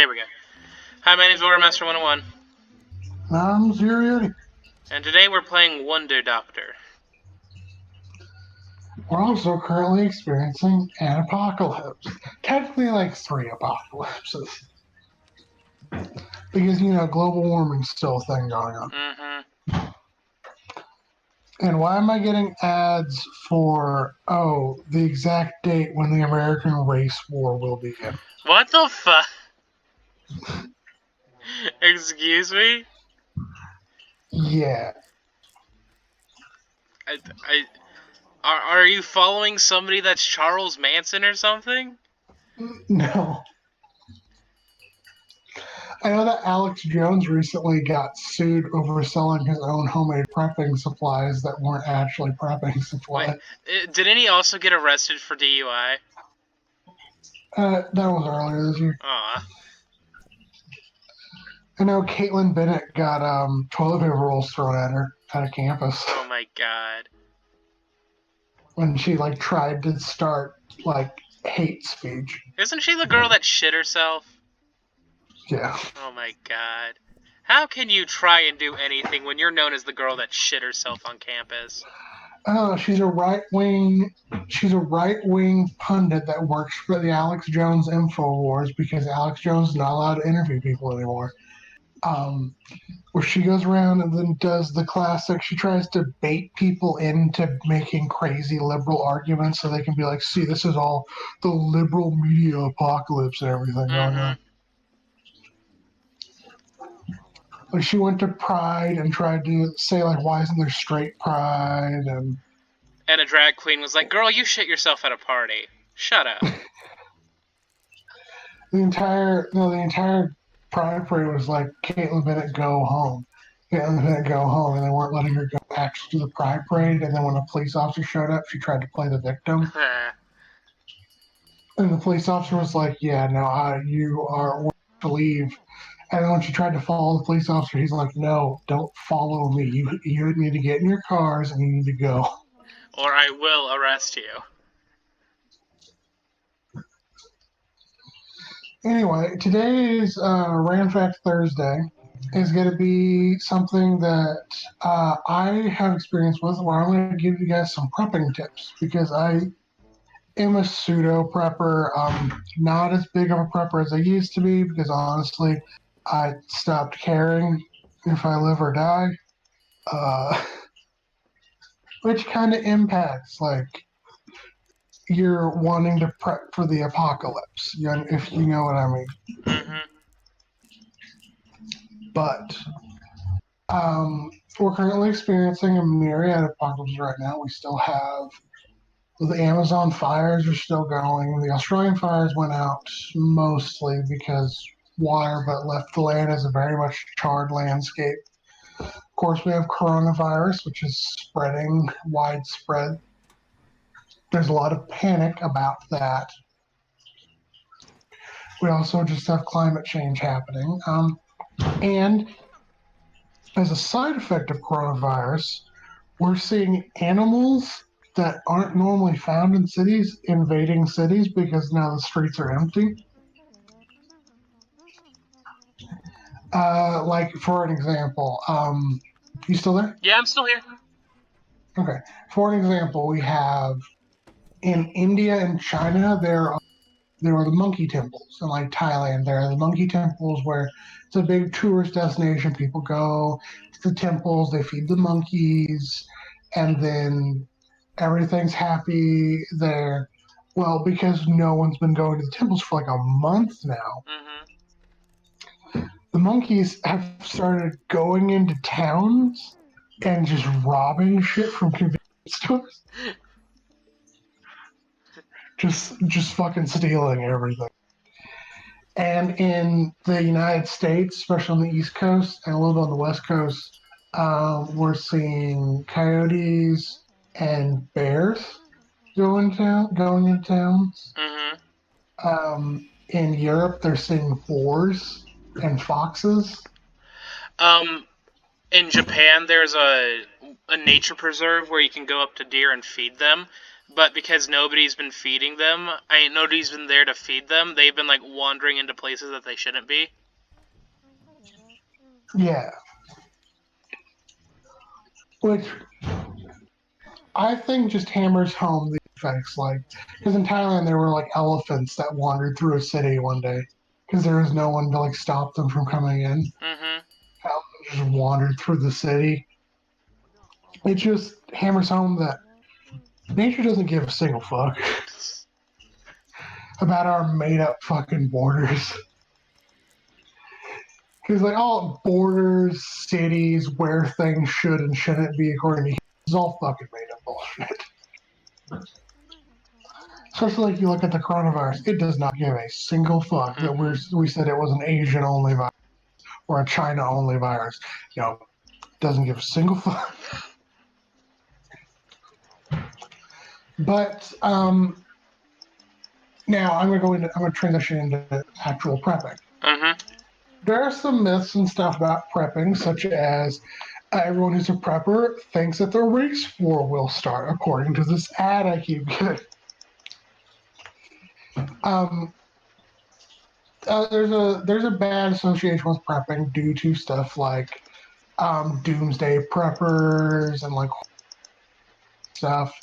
There we go. Hi, my name's Warmaster 101. I'm Zero. And today we're playing Wunderdoktor. We're also currently experiencing an apocalypse. Technically, like 3 apocalypses. Because, global warming's still a thing going on. Mm-hmm. And why am I getting ads for, the exact date when the American race war will begin? What the fuck? Excuse me? Yeah. Are you following somebody that's Charles Manson or something? No. I know that Alex Jones recently got sued over selling his own homemade prepping supplies that weren't actually prepping supplies. Wait, didn't he also get arrested for DUI? That was earlier this year. Aw. I know Caitlin Bennett got toilet paper rolls thrown at her at a campus Oh my god. when she tried to start hate speech. Isn't she the girl that shit herself? Yeah. Oh my god. How can you try and do anything when you're known as the girl that shit herself on campus? She's a right wing pundit that works for the Alex Jones InfoWars because Alex Jones is not allowed to interview people anymore. Where she goes around and then does the classic. She tries to bait people into making crazy liberal arguments so they can be like, see, this is all the liberal media apocalypse and everything going on. Like she went to Pride and tried to say why isn't there straight Pride and a drag queen was like, "Girl, you shit yourself at a party. Shut up." the entire Pride parade was like Caitlin Bennett go home. Caitlin Bennett go home, and they weren't letting her go actually to the Pride parade. And then when a police officer showed up, she tried to play the victim, and the police officer was like, "Yeah, no, you are to leave." And then when she tried to follow the police officer, he's like, "No, don't follow me. You need to get in your cars and you need to go." Or I will arrest you. Anyway, today's Random Fact Thursday is going to be something that I have experience with where I'm going to give you guys some prepping tips because I am a pseudo prepper. Not as big of a prepper as I used to be because honestly, I stopped caring if I live or die, which kind of impacts you're wanting to prep for the apocalypse, if you know what I mean. Mm-hmm. But we're currently experiencing a myriad of apocalypses right now. We still have the Amazon fires are still going. The Australian fires went out mostly because water, but left the land as a very much charred landscape. Of course, we have coronavirus, which is spreading widespread. There's a lot of panic about that. We also just have climate change happening. And as a side effect of coronavirus, we're seeing animals that aren't normally found in cities invading cities because now the streets are empty. For an example, you still there? Yeah, I'm still here. Okay. For an example, we have in India and China, there are the monkey temples. In Thailand, there are the monkey temples where it's a big tourist destination. People go to the temples, they feed the monkeys, and then everything's happy there. Well, because no one's been going to the temples for a month now, Mm-hmm. the monkeys have started going into towns and just robbing shit from convenience stores. Just fucking stealing everything. And in the United States, especially on the East Coast and a little bit on the West Coast, we're seeing coyotes and bears going into towns. Mm-hmm. In Europe, they're seeing boars and foxes. Um, in Japan, there's a nature preserve where you can go up to deer and feed them, but because nobody's been feeding them, nobody's been there to feed them, they've been like wandering into places that they shouldn't be. Yeah. Which I think just hammers home the effects. Like, because in Thailand there were like elephants that wandered through a city one day because there was no one to like stop them from coming in. Mm-hmm. Elephants just wandered through the city. It just hammers home that nature doesn't give a single fuck about our made up fucking borders. Because like all borders, cities, where things should and shouldn't be according to humans is all fucking made up bullshit. Especially like you look at the coronavirus, it does not give a single fuck that we said it was an Asian only virus or a China only virus. You know, doesn't give a single fuck. But now I'm gonna transition into actual prepping. Mm-hmm. There are some myths and stuff about prepping, such as everyone who's a prepper thinks that their race war will start, according to this ad I keep getting. Um, there's a bad association with prepping due to stuff like doomsday preppers and like stuff.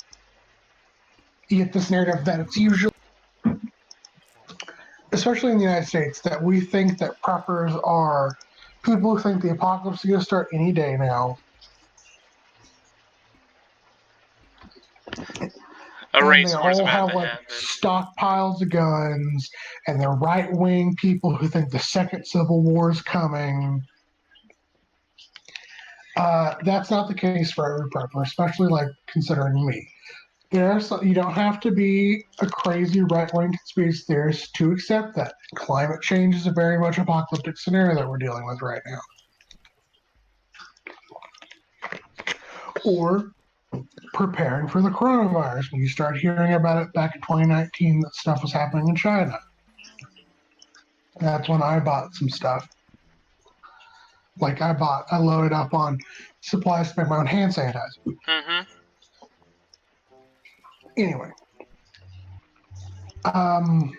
You get this narrative that it's usually, especially in the United States, that we think that preppers are people who think the apocalypse is going to start any day now. A And they race war's all about have to like happen. stockpiles of guns, and they're right wing people who think the second civil war is coming. That's not the case for every prepper, especially like considering me. You don't have to be a crazy right wing conspiracy theorist to accept that climate change is a very much apocalyptic scenario that we're dealing with right now. Or preparing for the coronavirus when you start hearing about it back in 2019 that stuff was happening in China. That's when I bought some stuff. Like I loaded up on supplies to make my own hand sanitizer. Mm-hmm. Anyway, um,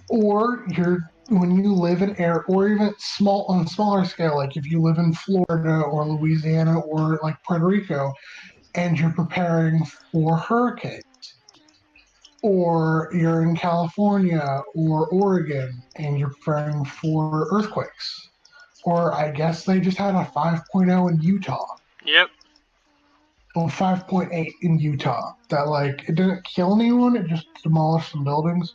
or you're when you live in air, or even small on a smaller scale, like if you live in Florida or Louisiana or like Puerto Rico, and you're preparing for hurricanes, or you're in California or Oregon and you're preparing for earthquakes, or I guess they just had a 5.0 in Utah. Yep. Well, 5.8 in Utah. That like it didn't kill anyone; it just demolished some buildings.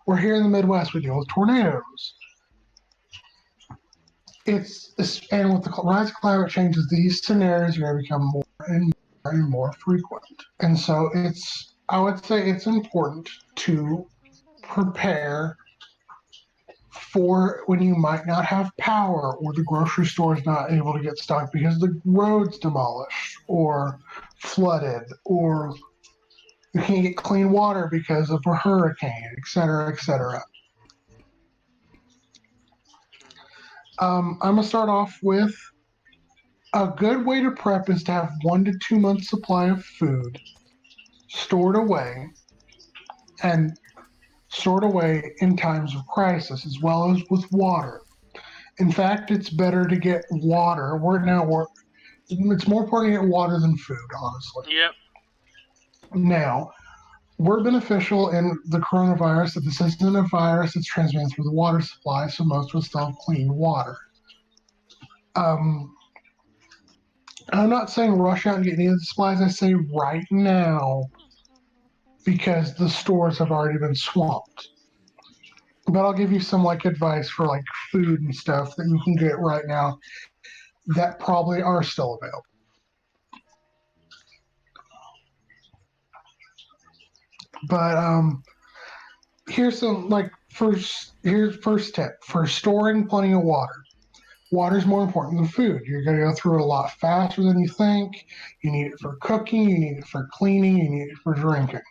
We're here in the Midwest. We deal with tornadoes. And with the rise of climate changes, these scenarios are going to become more and more frequent. And so I would say it's important to prepare for when you might not have power or the grocery store is not able to get stocked because the road's demolished or flooded or you can't get clean water because of a hurricane, et cetera, et cetera. I'm going to start off with a good way to prep is to have 1 to 2 months supply of food stored away and stored away in times of crisis as well as with water. In fact, it's better to get water. It's more important to get water than food, honestly. Yep. Now, we're beneficial in the coronavirus that this isn't a virus that's transmitted through the water supply, so most of us still have clean water. Um, I'm not saying rush out and get any of the supplies. I say right now because the stores have already been swamped. But I'll give you some like advice for like food and stuff that you can get right now that probably are still available. But here's some like here's first tip for storing plenty of water. Water is more important than food. You're going to go through a lot faster than you think. You need it for cooking, you need it for cleaning, you need it for drinking.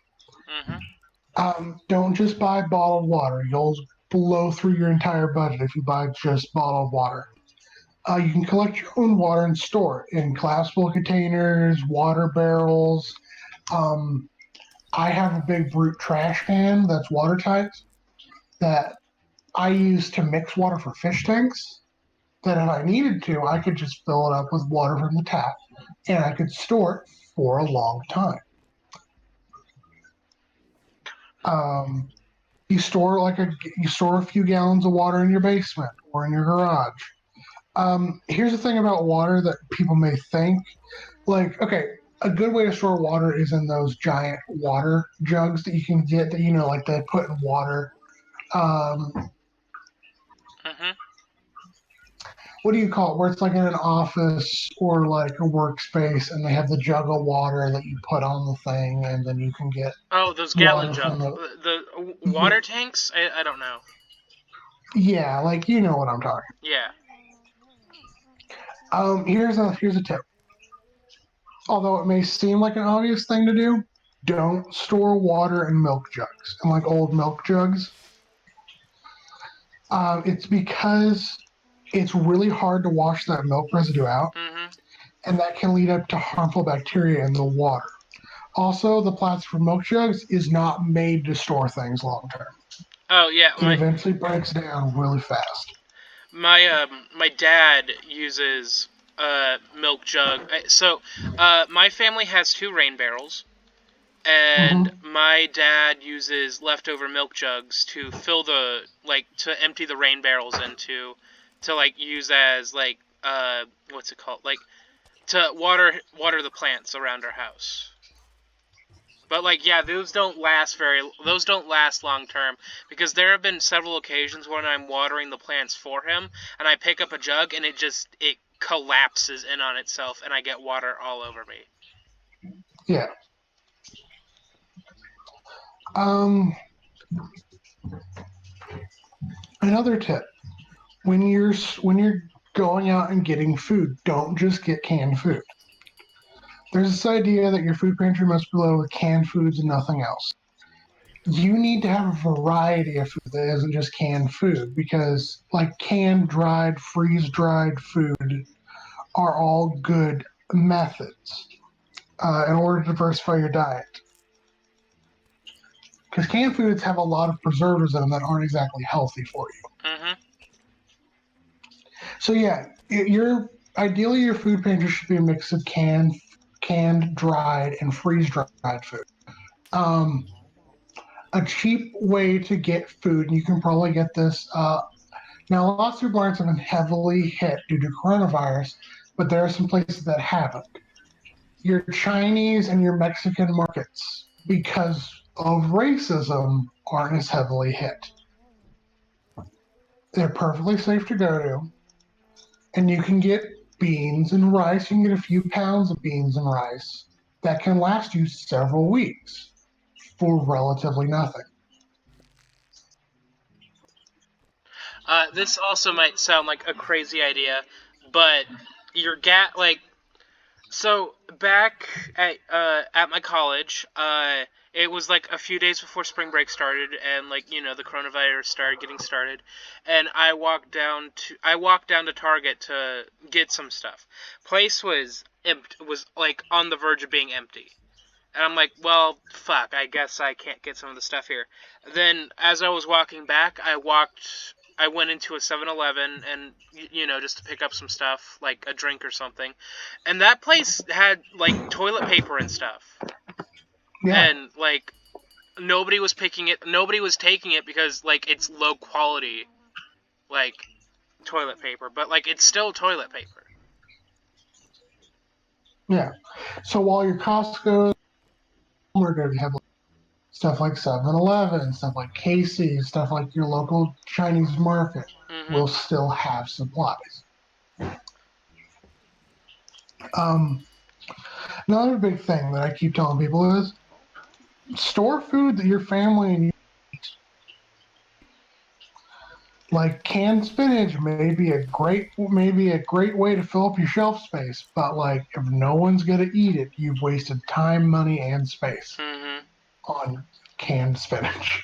Mm-hmm. Don't just buy bottled water. You'll blow through your entire budget if you buy just bottled water. You can collect your own water and store it in collapsible containers, water barrels. Um, I have a big brute trash can that's watertight that I use to mix water for fish tanks. That if I needed to, I could just fill it up with water from the tap and I could store it for a long time. Um, you store a few gallons of water in your basement or in your garage. Here's the thing about water that people may think like, okay, a good way to store water is in those giant water jugs that you can get that like they put in water. Um, Mm-hmm. what do you call it? Where it's like in an office or like a workspace, and they have the jug of water that you put on the thing, and then you can get Oh, those gallon water jug, from the. the Yeah, water tanks. I don't know. yeah, like you know what I'm talking. Yeah. Here's a tip. Although it may seem like an obvious thing to do, don't store water in milk jugs and like old milk jugs. It's because it's really hard to wash that milk residue out, Mm-hmm. and that can lead up to harmful bacteria in the water. Also, the plastic for milk jugs is not made to store things long term. Oh yeah, It eventually breaks down really fast. my dad uses milk jug. So my family has two rain barrels, and Hmm. my dad uses leftover milk jugs to fill to empty the rain barrels into to like use as like what's it called, like to water the plants around our house. But like yeah, those don't last long term, because there have been several occasions when I'm watering the plants for him and I pick up a jug and it collapses in on itself and I get water all over me. Yeah. Um, Another tip: when you're going out and getting food, don't just get canned food. There's this idea that your food pantry must be loaded with canned foods and nothing else. You need to have a variety of food that isn't just canned food because, like, canned, dried, freeze dried food are all good methods in order to diversify your diet. Because canned foods have a lot of preservatives in them that aren't exactly healthy for you. Mhm. So yeah, your ideally your food pantry should be a mix of canned, dried, and freeze dried food. Um, a cheap way to get food, and you can probably get this. Now, lots of supermarkets have been heavily hit due to coronavirus, but there are some places that haven't. Your Chinese and your Mexican markets, because of racism, aren't as heavily hit. They're perfectly safe to go to, and you can get beans and rice. You can get a few pounds of beans and rice that can last you several weeks for relatively nothing. This also might sound like a crazy idea, but your gat like so back at my college, it was like a few days before spring break started, and like the coronavirus started getting started, and I walked down to Target to get some stuff. Place was like on the verge of being empty. And I'm like, well, fuck, I guess I can't get some of the stuff here. Then, as I was walking back, I went into a 7-Eleven and, just to pick up some stuff, like a drink or something. And that place had, like, toilet paper and stuff. Yeah, And, like, nobody was taking it because, like, it's low quality, like, toilet paper. But, like, it's still toilet paper. yeah. So while your Costco are going to have stuff like 7-Eleven, stuff like Casey's, stuff like your local Chinese market Mm-hmm. will still have supplies. Um, Another big thing that I keep telling people is store food that your family and you like. Canned spinach may be a great way to fill up your shelf space, but like if no one's gonna eat it, you've wasted time, money, and space Mm-hmm. on canned spinach.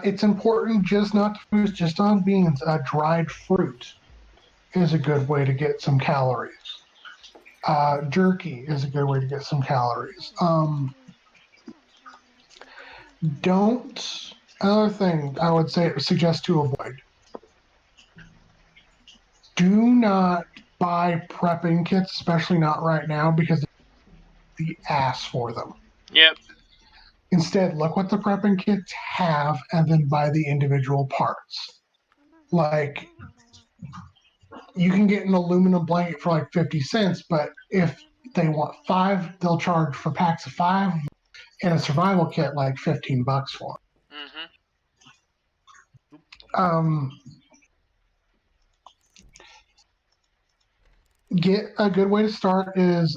It's important just not to focus just on beans. Dried fruit is a good way to get some calories. Jerky is a good way to get some calories. Don't Another thing I would suggest to avoid: do not buy prepping kits, especially not right now, because the ass for them. Yep. Instead, look what the prepping kits have and then buy the individual parts. Like, you can get an aluminum blanket for like 50 cents, but if they want five, they'll charge for packs of five and a survival kit like $15 for Mhm. it. Get a good way to start is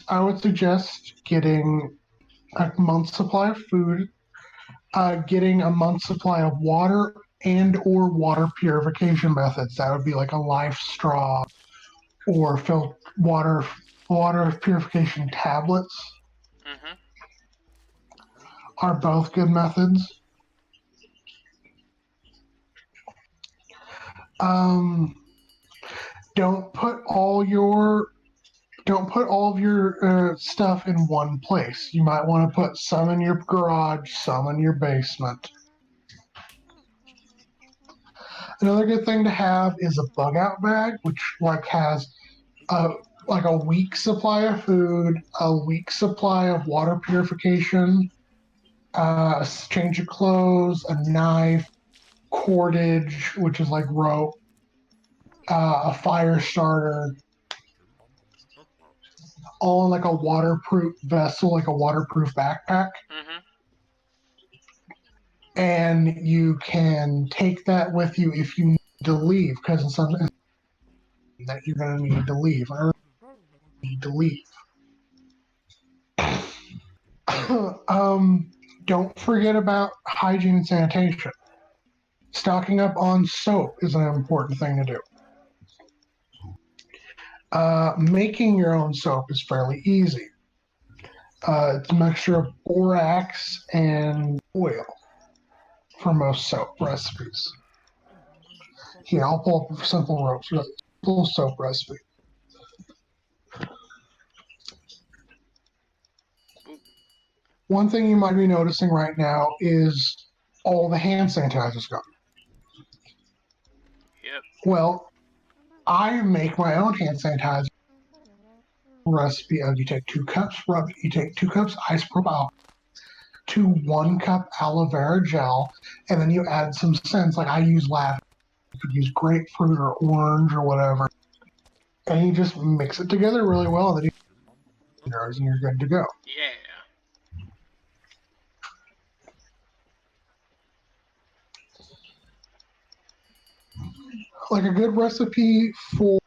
I would suggest getting a month's supply of food, getting a month's supply of water and or water purification methods. That would be like a life straw or water purification tablets Mhm. are both good methods. Um, don't put all your don't put all of your stuff in one place. You might want to put some in your garage, some in your basement. Another good thing to have is a bug out bag, which has a a week supply of food, a week supply of water purification, a change of clothes, a knife, cordage, which is like rope, a fire starter, all in like a waterproof vessel, like a waterproof backpack. Mhm. And you can take that with you if you need to leave, because it's something that you're going to need to leave or need to leave. Don't forget about hygiene and sanitation. Stocking up on soap is an important thing to do. Making your own soap is fairly easy. It's a mixture of borax and oil for most soap recipes. Here, I'll pull up a simple soap recipe. One thing you might be noticing right now is all the hand sanitizer's gone. Yep. Well, I make my own hand sanitizer recipe of you take 2 cups isopropyl to 1 cup aloe vera gel, and then you add some scents. Like I use lavender, you could use grapefruit or orange or whatever, and you just mix it together really well, and then you're good to go. Yeah. Like a good recipe for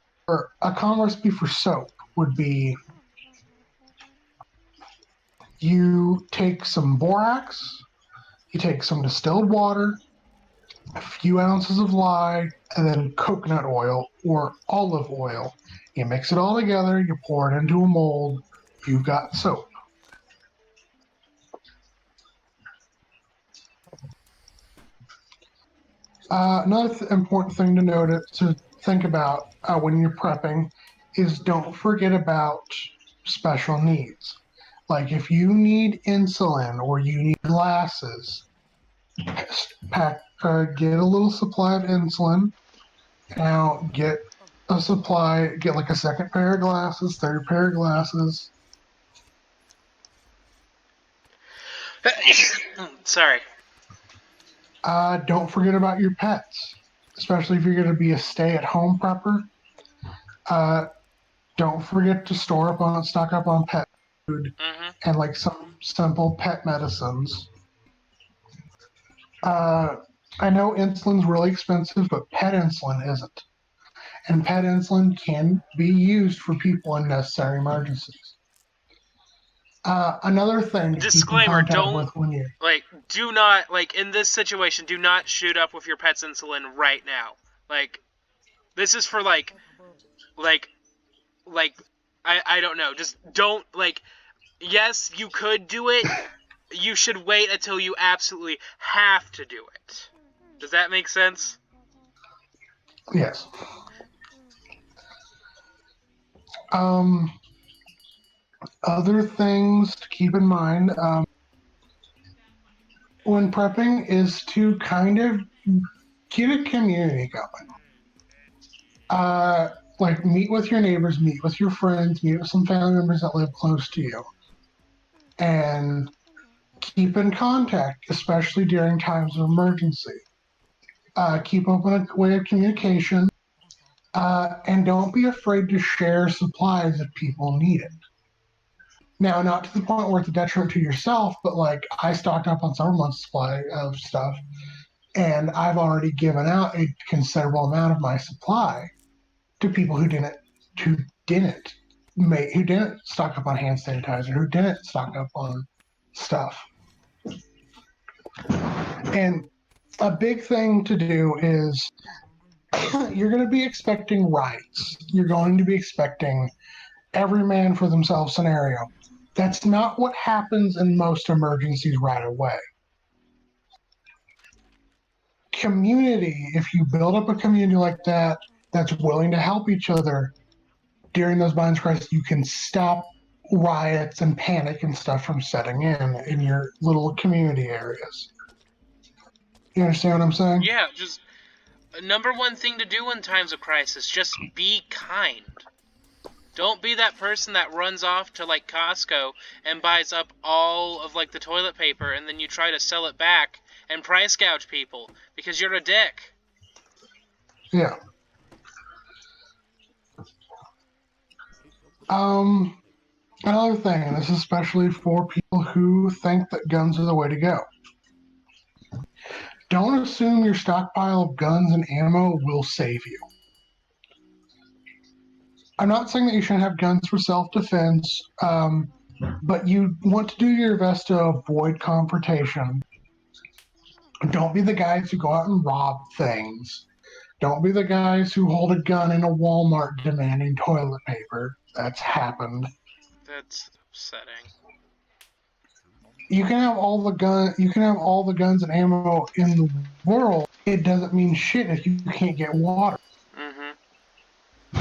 a common recipe for soap would be: you take some borax, you take some distilled water, a few ounces of lye, and then coconut oil or olive oil. You mix it all together, you pour it into a mold, you've got soap. Another important thing to think about when you're prepping is don't forget about special needs. Like if you need insulin or you need glasses, get a little supply of insulin. Now get like a second pair of glasses, third pair of glasses. Sorry. Don't forget about your pets, especially if you're going to be a stay-at-home prepper. Uh, don't forget to stock up on pet food Mhm. and like some simple pet medicines. Uh, I know insulin's really expensive, but pet insulin isn't. And pet insulin can be used for people in necessary emergencies. Another thing to keep in Disclaimer: contact don't with when you do not in this situation. Do not shoot up with your pet's insulin right now. Like this is for like like I don't know. Just don't Yes, you could do it. You should wait until you absolutely have to do it. Does that make sense? yes. Um, Other things to keep in mind when prepping is to kind of get a community going. Uh, like meet with your neighbors, meet with your friends, meet with some family members that live close to you, and keep in contact, especially during times of emergency. Keep open a way of communication, and don't be afraid to share supplies if people need it. Now, not to the point where it's a detriment to yourself, but like I stocked up on several months' supply of stuff, and I've already given out a considerable amount of my supply to people who didn't who didn't stock up on hand sanitizer, who didn't stock up on stuff. And a big thing to do is you're going to be expecting rights. You're going to be expecting every man for themselves scenario. That's not what happens in most emergencies right away. Community, if you build up a community like that that's willing to help each other during those violence crises, you can stop riots and panic and stuff from setting in your little community areas. You understand what I'm saying? Yeah, just number one thing to do in times of crisis, just be kind. Don't be that person that runs off to like Costco and buys up all of like the toilet paper and then you try to sell it back and price gouge people because you're a dick. Yeah. Um, Another thing, and this is especially for people who think that guns are the way to go. Don't assume your stockpile of guns and ammo will save you. I'm not saying that you shouldn't have guns for self defense, but you want to do your best to avoid confrontation. Don't be the guys who go out and rob things. Don't be the guys who hold a gun in a Walmart demanding toilet paper. That's happened. That's upsetting. You can have all the guns and ammo in the world. It doesn't mean shit if you can't get water. Mm-hmm.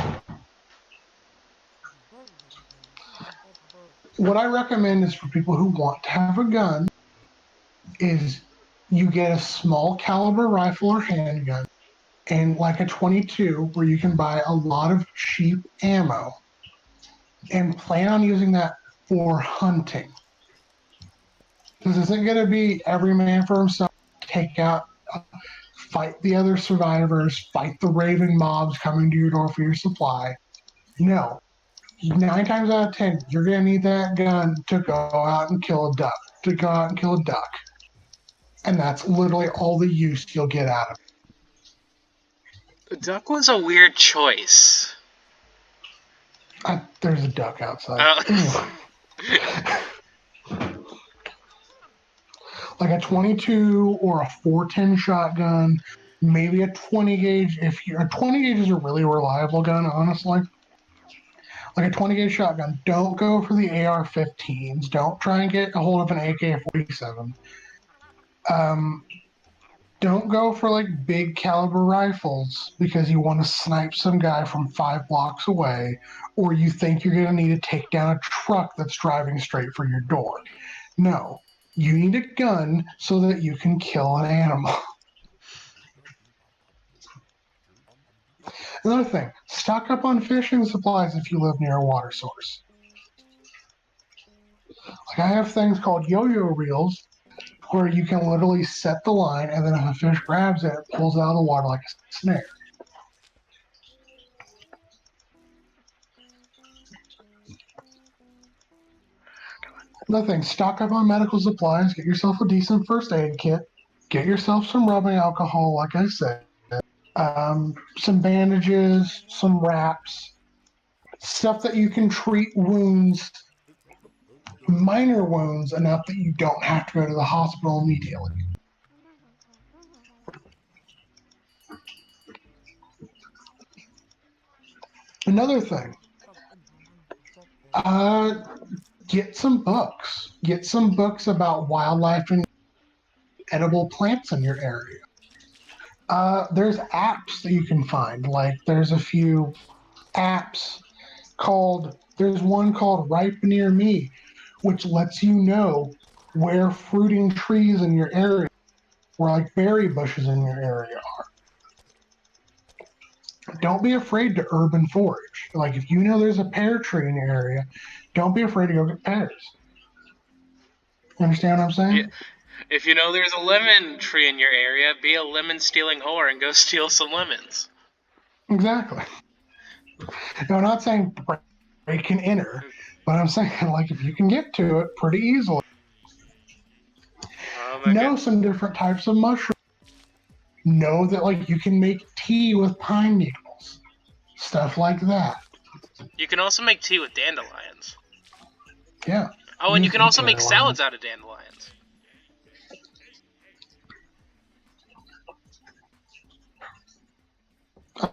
What I recommend is for people who want to have a gun is you get a small caliber rifle or handgun and like a 22 where you can buy a lot of cheap ammo and plan on using that for hunting. This isn't going to be every man for himself, take out, fight the other survivors, fight the raving mobs coming to your door for your supply. No. 9 times out of 10, you're going to need that gun to go out and kill a duck, to go out and kill a duck. And that's literally all the use you'll get out of Duck was a weird choice. it. There's a duck outside. Uh, Anyway, like a 22 or a 410 shotgun, maybe a 20 gauge. If you're a 20 gauge is a really reliable gun, honestly. Like a 20 gauge shotgun, don't go for the AR-15s. Don't try and get a hold of an AK-47. Um, don't go for like big caliber rifles because you want to snipe some guy from 5 blocks away, or you think you're going to need to take down a truck that's driving straight for your door. No, you need a gun so that you can kill an animal. Another thing, stock up on fishing supplies if you live near a water source. Like I have things called yo-yo reels where you can literally set the line and then if a fish grabs it, it pulls it out of the water like a snare. Another thing, stock up on medical supplies, get yourself a decent first aid kit, get yourself some rubbing alcohol, like I said, some bandages, some wraps, stuff that you can treat wounds, minor wounds, enough that you don't have to go to the hospital immediately. Another thing, uh, get some books. Get some books about wildlife and edible plants in your area. There's apps that you can find. Like there's a few apps There's one called Ripe Near Me, which lets you know where fruiting trees in your area, or like berry bushes in your area. Don't be afraid to urban forage. Like if you know there's a pear tree in your area, don't be afraid to go get pears. You understand what I'm Yeah. saying? If you know there's a lemon tree in your area, be a lemon stealing whore and go steal some lemons. Exactly. No, I'm not saying break and enter, but I'm saying like if you can get to it pretty easily, Oh my god. know some different types of mushrooms. Know that like you can make tea with pine needles, stuff like that. You can also make tea with dandelions. Yeah, Oh, and you use can also make dandelions. salads out of dandelions.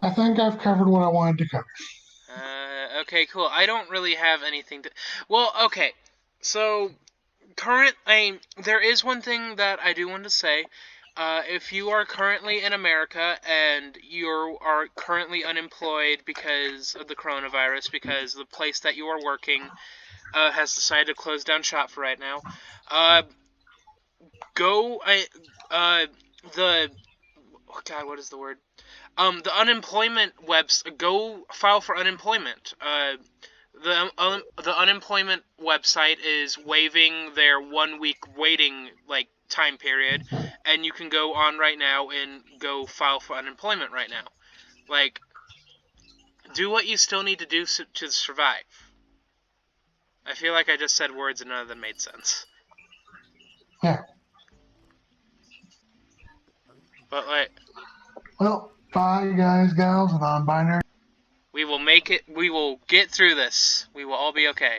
I think I've covered what I wanted to cover. Okay, cool. I don't really have anything to. Well, okay. So, there is one thing that I do want to say. If you are currently in America and you are currently unemployed because of the coronavirus, because the place that you are working has decided to close down shop for right now, uh, go. The oh God, what is the word? The unemployment webs. Go file for unemployment. The unemployment website is waiving their 1 week waiting time period, and you can go on right now and go file for unemployment right now. Like, do what you still need to do to survive. I feel like I just said words and none of them made sense. Yeah. But like, Well, bye guys, gals, and non-binary. we will make it. We will get through this. We will all be okay.